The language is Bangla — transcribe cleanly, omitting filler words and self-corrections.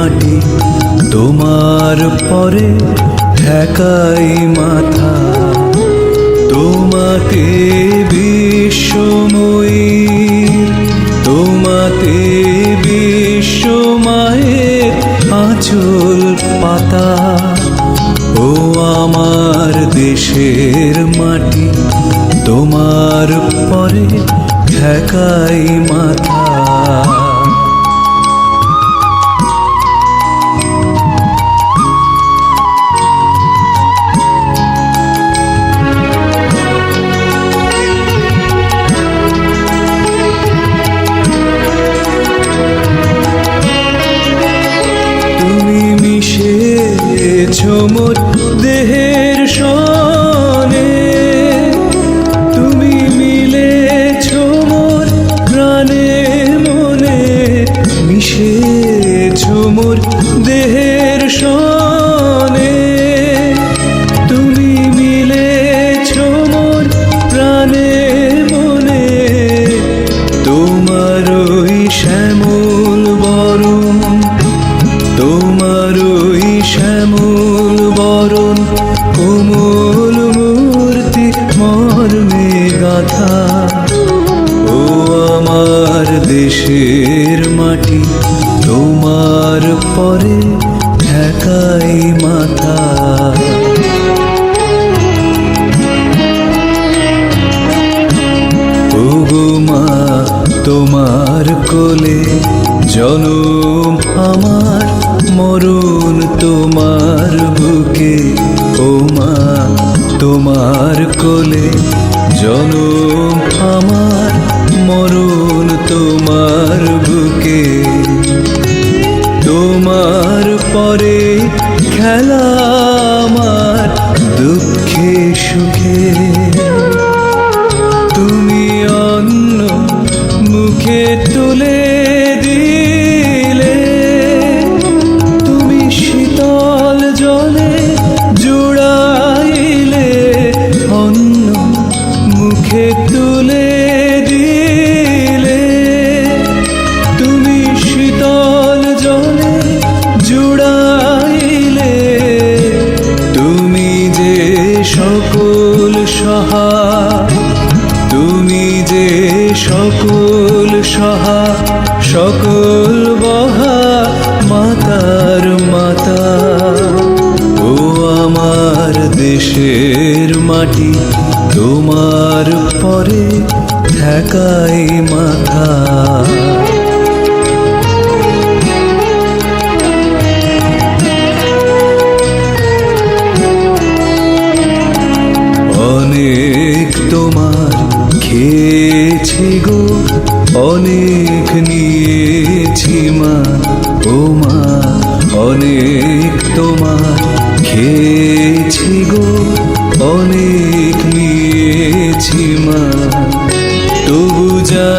মাটি তোমার পরে ঠেকাই মাথা। তোমাতে বিশ্বময়ীর, তোমাতে বিশ্বমায়ের আঁচল পাতা। ও আমার দেশের মাটি তোমার পরে ঠেকাই মাথা। মোর দেহের সনে, তুমি মিলেছ মোর প্রাণে মনে, মিশেছ মোর দেহের সনে। তুমি মিলেছ মোর প্রাণে মনে, তোমার ওই শ্যামল বরণ, তোমার ওই শ্যামল বরণ কোমল মূর্তি মর্মে গাথা। ও আমার দেশের মাটি তোমার পরে ঠেকাই মাথা। ও গো মা তোমার কোলে জনম আমার, মরণ তোমার বুকে। ও মা তোমার কোলে জনম আমার, মরণ তোমার বুকে। তোমার পরে খেলা আমার দুঃখে সুখে, তুমি অন্য মুখে তুলে দিলে, তুমি শীতল জলে জুড়াইলে, অন্য মুখে তুলে দিলে। তুমি শীতল জলে জুড়াইলে, তুমি যে সকল সহা, তুমি যে সকল সহা, সকল বহা মাতার মাতা। ও আমার দেশের মাটি তোমার পরে ঠেকাই মাথা। অনেক তোমার খেয়েছি গো, অনেক নিয়েছি মা। ও মা অনেক তোমার খেয়েছি গো, অনেক নিয়েছি মা। তবু যা